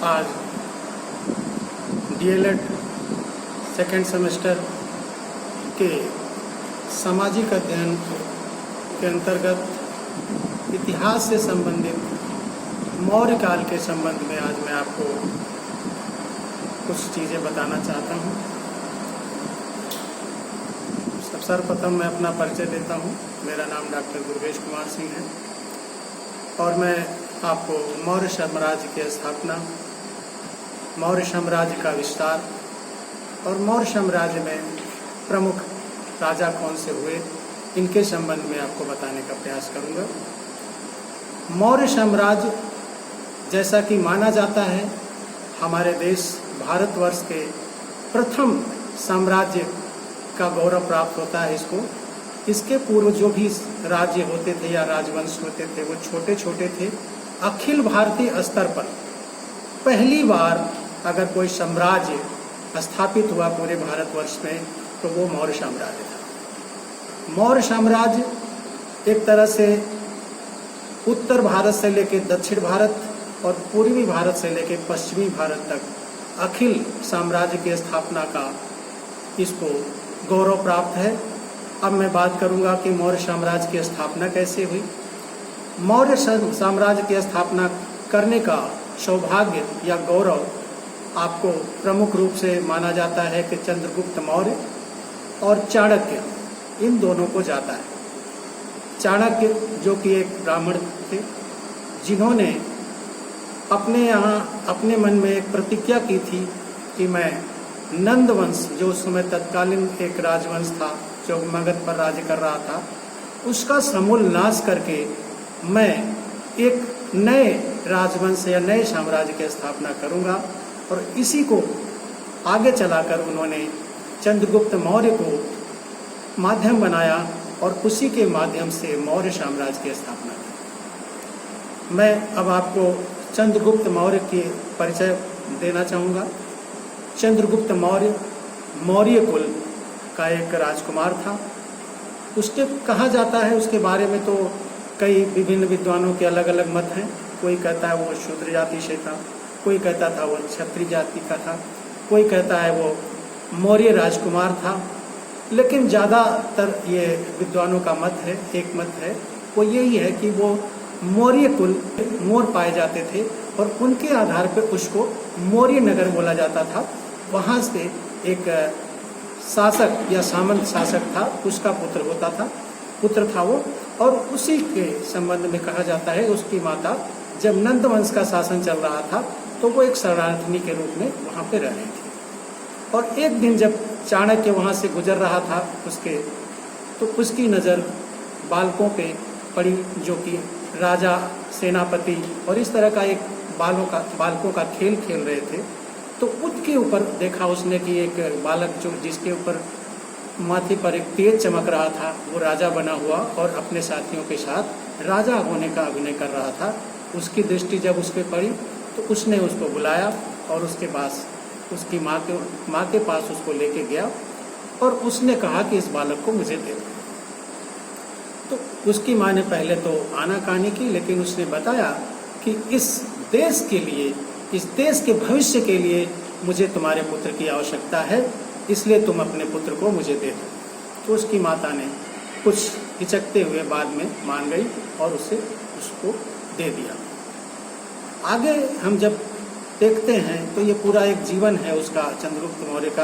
आज DElEd second semester के सामाजिक अध्ययन के अंतर्गत इतिहास से संबंधित मौर्य काल के संबंध में आज मैं आपको कुछ चीज़ें बताना चाहता हूँ। सर्वप्रथम मैं अपना परिचय देता हूँ। मेरा नाम डॉक्टर दुर्गेश कुमार सिंह है और मैं आपको मौर्य साम्राज्य की स्थापना, मौर्य साम्राज्य का विस्तार और मौर्य साम्राज्य में प्रमुख राजा कौन से हुए, इनके संबंध में आपको बताने का प्रयास करूंगा। मौर्य साम्राज्य जैसा कि माना जाता है, हमारे देश भारतवर्ष के प्रथम साम्राज्य का गौरव प्राप्त होता है इसको। इसके पूर्व जो भी राज्य होते थे या राजवंश होते थे वो छोटे छोटे थे। अखिल भारतीय स्तर पर पहली बार अगर कोई साम्राज्य स्थापित हुआ पूरे भारतवर्ष में तो वो मौर्य साम्राज्य था। मौर्य साम्राज्य एक तरह से उत्तर भारत से लेकर दक्षिण भारत और पूर्वी भारत से लेकर पश्चिमी भारत तक अखिल साम्राज्य की स्थापना का इसको गौरव प्राप्त है। अब मैं बात करूंगा कि मौर्य साम्राज्य की स्थापना कैसे हुई। मौर्य साम्राज्य की स्थापना करने का सौभाग्य या गौरव आपको प्रमुख रूप से माना जाता है कि चंद्रगुप्त मौर्य और चाणक्य, इन दोनों को जाता है। चाणक्य जो कि एक ब्राह्मण थे, जिन्होंने अपने यहाँ अपने मन में एक प्रतिज्ञा की थी कि मैं नंद वंश, जो उस समय तत्कालीन एक राजवंश था जो मगध पर राज्य कर रहा था, उसका समूल नाश करके मैं एक नए राजवंश या नए साम्राज्य की स्थापना करूंगा। और इसी को आगे चलाकर उन्होंने चंद्रगुप्त मौर्य को माध्यम बनाया और उसी के माध्यम से मौर्य साम्राज्य की स्थापना की। मैं अब आपको चंद्रगुप्त मौर्य के परिचय देना चाहूँगा। चंद्रगुप्त मौर्य मौर्य कुल का एक राजकुमार था। उसके कहा जाता है, उसके बारे में तो कई विभिन्न विद्वानों के अलग अलग मत हैं। कोई कहता है वो शूद्र जाति से था, कोई कहता था वो क्षत्रिय जाति का था, कोई कहता है वो मौर्य राजकुमार था। लेकिन ज़्यादातर ये विद्वानों का मत है, एक मत है वो यही है कि वो मौर्य कुल मोर पाए जाते थे और उनके आधार पर उसको मौर्य नगर बोला जाता था। वहाँ से एक शासक या सामंत शासक था, उसका पुत्र था वो। और उसी के संबंध में कहा जाता है उसकी माता जब नंद वंश का शासन चल रहा था तो वो एक शरणार्थिनी के रूप में वहाँ पे रह रही थी। और एक दिन जब चाणक्य वहाँ से गुजर रहा था तो उसकी नज़र बालकों पे पड़ी, जो कि राजा, सेनापति और इस तरह का एक बालकों का खेल खेल रहे थे। तो उसके ऊपर देखा उसने कि एक बालक जो जिसके ऊपर माथे पर एक तेज चमक रहा था, वो राजा बना हुआ और अपने साथियों के साथ राजा होने का अभिनय कर रहा था। उसकी दृष्टि जब उस पर पड़ी तो उसने उसको बुलाया और उसके पास उसकी माँ के पास उसको लेके गया और उसने कहा कि इस बालक को मुझे दे दो। तो उसकी माँ ने पहले तो आनाकानी की, लेकिन उसने बताया कि इस देश के लिए, इस देश के भविष्य के लिए मुझे तुम्हारे पुत्र की आवश्यकता है, इसलिए तुम अपने पुत्र को मुझे दे दो। तो उसकी माता ने कुछ हिचकते हुए बाद में मान गई और उसको दे दिया। आगे हम जब देखते हैं तो ये पूरा एक जीवन है उसका, चंद्रगुप्त मौर्य का,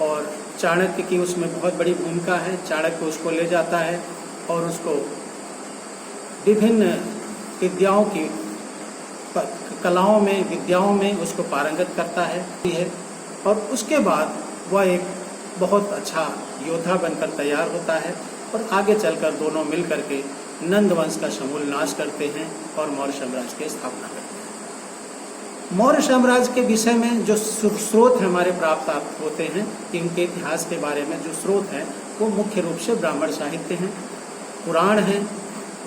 और चाणक्य की उसमें बहुत बड़ी भूमिका है। चाणक्य उसको ले जाता है और उसको विभिन्न विद्याओं की कलाओं में, विद्याओं में उसको पारंगत करता है और उसके बाद वह एक बहुत अच्छा योद्धा बनकर तैयार होता है और आगे चलकर दोनों मिल करके नंद वंश का समूल नाश करते हैं और मौर्य साम्राज्य की स्थापना करते हैं। मौर्य साम्राज्य के विषय में जो स्रोत हमारे प्राप्त होते हैं, इनके इतिहास के बारे में जो स्रोत हैं वो मुख्य रूप से ब्राह्मण साहित्य हैं, पुराण हैं,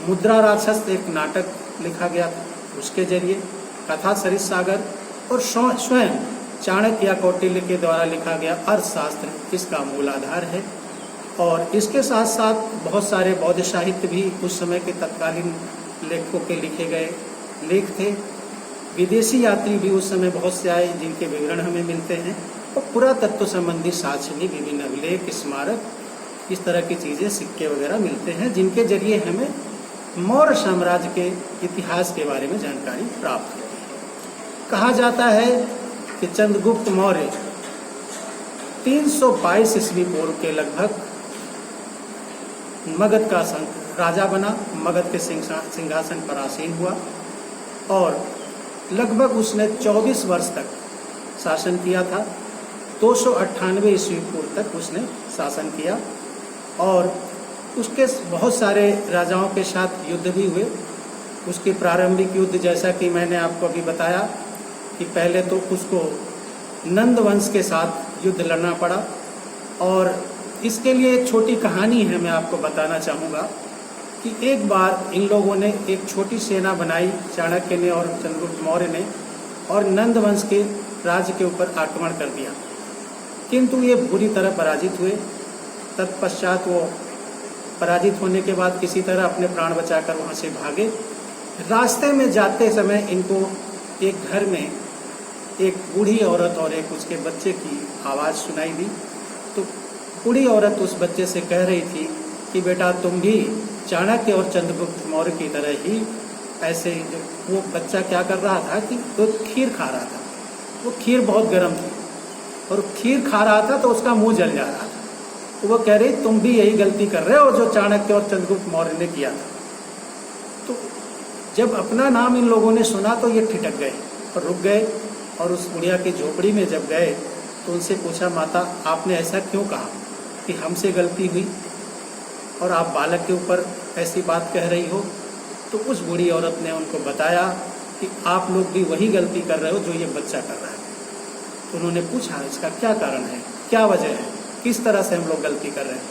मुद्रा राक्षस एक नाटक लिखा गया था उसके जरिए, कथा सरित सागर और स्वयं चाणक्य या कौटिल्य के द्वारा लिखा गया अर्थशास्त्र इसका मूल आधार है। और इसके साथ साथ बहुत सारे बौद्ध साहित्य भी उस समय के तत्कालीन लेखकों के लिखे गए लेख थे। विदेशी यात्री भी उस समय बहुत से आए जिनके विवरण हमें मिलते हैं, और पुरातत्व संबंधी साक्ष्य भी, विभिन्न अभिलेख, स्मारक, इस तरह की चीज़ें, सिक्के वगैरह मिलते हैं जिनके जरिए हमें मौर्य साम्राज्य के इतिहास के बारे में जानकारी प्राप्त होती है। कहा जाता है कि चंद्रगुप्त मौर्य 322 ईस्वी पूर्व के लगभग मगध का राजा बना, मगध के सिंहासन पर आसीन हुआ और लगभग उसने 24 वर्ष तक शासन किया था। 298 ईस्वी पूर्व तक उसने शासन किया और उसके बहुत सारे राजाओं के साथ युद्ध भी हुए। उसके प्रारंभिक युद्ध, जैसा कि मैंने आपको अभी बताया, कि पहले तो उसको नंद वंश के साथ युद्ध लड़ना पड़ा। और इसके लिए एक छोटी कहानी है, मैं आपको बताना चाहूँगा कि एक बार इन लोगों ने एक छोटी सेना बनाई, चाणक्य ने और चंद्रगुप्त मौर्य ने, और नंद वंश के राज्य के ऊपर आक्रमण कर दिया, किंतु ये बुरी तरह पराजित हुए। तत्पश्चात वो पराजित होने के बाद किसी तरह अपने प्राण बचाकर वहाँ से भागे। रास्ते में जाते समय इनको एक घर में एक बूढ़ी औरत और एक उसके बच्चे की आवाज़ सुनाई दी। तो बूढ़ी औरत उस बच्चे से कह रही थी कि बेटा, तुम भी चाणक्य और चंद्रगुप्त मौर्य की तरह ही ऐसे, जो वो बच्चा क्या कर रहा था कि वो खीर खा रहा था। वो खीर बहुत गर्म थी और खीर खा रहा था तो उसका मुंह जल जा रहा था। तो वो कह रही, तुम भी यही गलती कर रहे हो जो चाणक्य और चंद्रगुप्त मौर्य ने किया था। तो जब अपना नाम इन लोगों ने सुना तो ये ठिठक गए और रुक गए, और उस बुढ़िया की झोपड़ी में जब गए तो उनसे पूछा, माता, आपने ऐसा क्यों कहा कि हमसे गलती हुई और आप बालक के ऊपर ऐसी बात कह रही हो? तो उस बूढ़ी औरत ने उनको बताया कि आप लोग भी वही गलती कर रहे हो जो ये बच्चा कर रहा है। तो उन्होंने पूछा, इसका क्या कारण है, क्या वजह है, किस तरह से हम लोग गलती कर रहे हैं?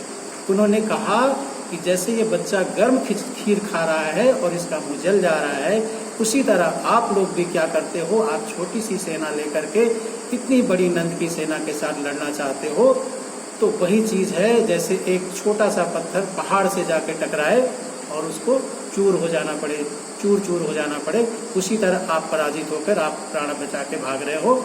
उन्होंने कहा कि जैसे ये बच्चा गर्म खीर खा रहा है और इसका मुँह जल जा रहा है, उसी तरह आप लोग भी क्या करते हो, आप छोटी सी सेना लेकर के इतनी बड़ी नंद की सेना के साथ लड़ना चाहते हो। तो वही चीज़ है जैसे एक छोटा सा पत्थर पहाड़ से जाके टकराए और उसको चूर हो जाना पड़े, चूर चूर हो जाना पड़े, उसी तरह आप पराजित होकर आप प्राण बचा के भाग रहे हो।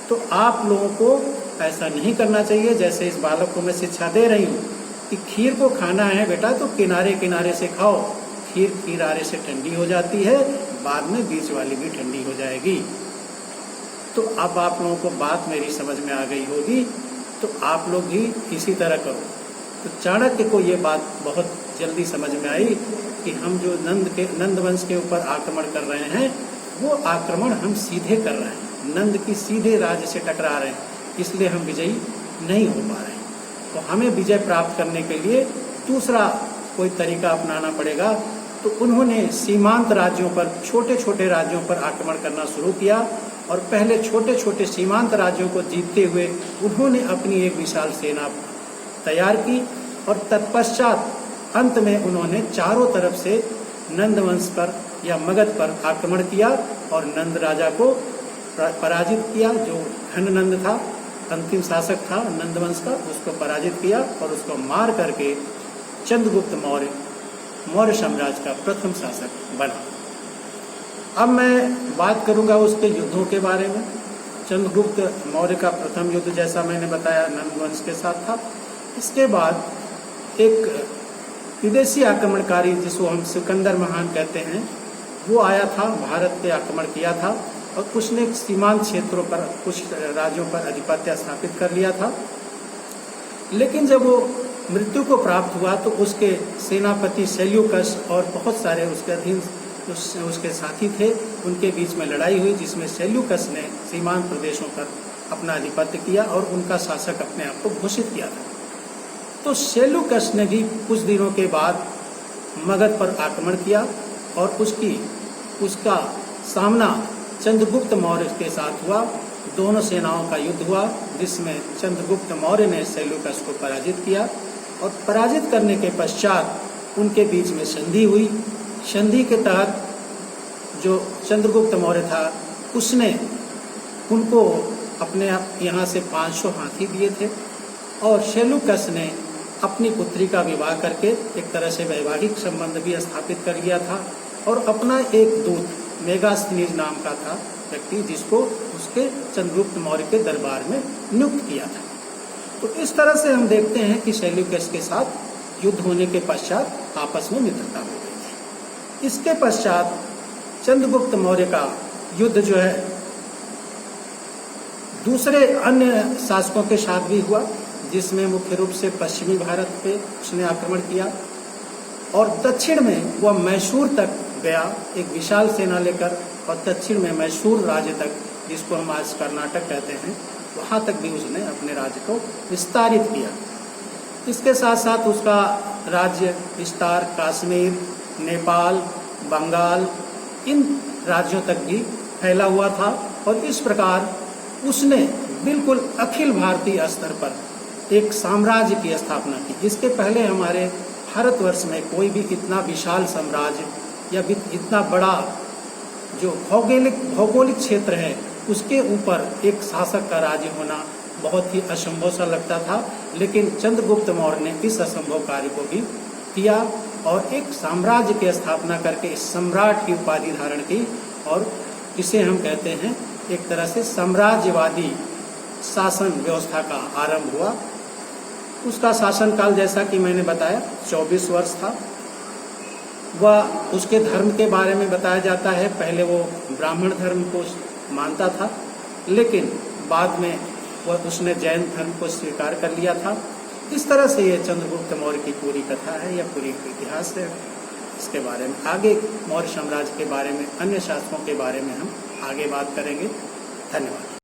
तो आप लोगों को ऐसा नहीं करना चाहिए। जैसे इस बालक को मैं शिक्षा दे रही हूँ कि खीर को खाना है बेटा तो किनारे किनारे से खाओ, खीर किनारे से ठंडी हो जाती है, बाद में बीच वाली भी ठंडी हो जाएगी। तो अब आप लोगों को बात मेरी समझ में आ गई होगी, तो आप लोग भी इसी तरह करो। तो चाणक्य को ये बात बहुत जल्दी समझ में आई कि हम जो नंद वंश के ऊपर आक्रमण कर रहे हैं, वो आक्रमण हम सीधे कर रहे हैं, नंद की सीधे राज्य से टकरा रहे हैं, इसलिए हम विजयी नहीं हो पा रहे हैं। तो हमें विजय प्राप्त करने के लिए दूसरा कोई तरीका अपनाना पड़ेगा। तो उन्होंने सीमांत राज्यों पर, छोटे छोटे राज्यों पर आक्रमण करना शुरू किया और पहले छोटे छोटे सीमांत राज्यों को जीतते हुए उन्होंने अपनी एक विशाल सेना तैयार की और तत्पश्चात अंत में उन्होंने चारों तरफ से नंद वंश पर या मगध पर आक्रमण किया और नंद राजा को पराजित किया। जो घननंद था, अंतिम शासक था नंद वंश का, उसको पराजित किया और उसको मार करके चंद्रगुप्त मौर्य साम्राज्य का प्रथम शासक बना। अब मैं बात करूंगा उसके युद्धों के बारे में। चंद्रगुप्त मौर्य का प्रथम युद्ध, जैसा मैंने बताया, नंद वंश के साथ था। इसके बाद एक विदेशी आक्रमणकारी जिसको हम सिकंदर महान कहते हैं, वो आया था, भारत पे आक्रमण किया था और उसने सीमांत क्षेत्रों पर, कुछ राज्यों पर आधिपत्य स्थापित कर लिया था। लेकिन जब वो मृत्यु को प्राप्त हुआ तो उसके सेनापति सेल्यूकस और बहुत सारे उसके अधीन उसके साथी थे, उनके बीच में लड़ाई हुई, जिसमें सेल्यूकस ने सीमांत प्रदेशों पर अपना आधिपत्य किया और उनका शासक अपने आप को घोषित किया था। तो सेल्यूकस ने भी कुछ दिनों के बाद मगध पर आक्रमण किया और उसका सामना चंद्रगुप्त मौर्य के साथ हुआ। दोनों सेनाओं का युद्ध हुआ, जिसमें चंद्रगुप्त मौर्य ने सेल्यूकस को पराजित किया और पराजित करने के पश्चात उनके बीच में संधि हुई। संधि के तहत जो चंद्रगुप्त मौर्य था, उसने उनको अपने यहाँ से 500 हाथी दिए थे और सेल्यूकस ने अपनी पुत्री का विवाह करके एक तरह से वैवाहिक संबंध भी स्थापित कर लिया था और अपना एक दूत मेगास्थनीज नाम का था व्यक्ति, जिसको उसके चंद्रगुप्त मौर्य के दरबार में नियुक्त किया था। तो इस तरह से हम देखते हैं कि सेल्यूकस के साथ युद्ध होने के पश्चात आपस में मित्रता हो गई थी। इसके पश्चात चंद्रगुप्त मौर्य का युद्ध जो है दूसरे अन्य शासकों के साथ भी हुआ, जिसमें मुख्य रूप से पश्चिमी भारत पे उसने आक्रमण किया और दक्षिण में वह मैसूर तक गया एक विशाल सेना लेकर, और दक्षिण में मैसूर राज्य तक, जिसको हम आज कर्नाटक कहते हैं, वहाँ तक भी उसने अपने राज्य को विस्तारित किया। इसके साथ साथ उसका राज्य विस्तार कश्मीर, नेपाल, बंगाल, इन राज्यों तक भी फैला हुआ था। और इस प्रकार उसने बिल्कुल अखिल भारतीय स्तर पर एक साम्राज्य की स्थापना की। इसके पहले हमारे भारतवर्ष में कोई भी इतना विशाल साम्राज्य या इतना बड़ा जो भौगोलिक क्षेत्र है उसके ऊपर एक शासक का राज्य होना बहुत ही असंभव सा लगता था। लेकिन चंद्रगुप्त मौर्य ने इस असंभव कार्य को भी किया और एक साम्राज्य की स्थापना करके सम्राट की उपाधि धारण की, और इसे हम कहते हैं एक तरह से साम्राज्यवादी शासन व्यवस्था का आरंभ हुआ। उसका शासनकाल जैसा कि मैंने बताया 24 वर्ष था। वह उसके धर्म के बारे में बताया जाता है, पहले वो ब्राह्मण धर्म को मानता था, लेकिन बाद में वह उसने जैन धर्म को स्वीकार कर लिया था। इस तरह से ये चंद्रगुप्त मौर्य की पूरी कथा है या पूरी इतिहास है। इसके बारे में आगे मौर्य साम्राज्य के बारे में, अन्य शासकों के बारे में हम आगे बात करेंगे। धन्यवाद।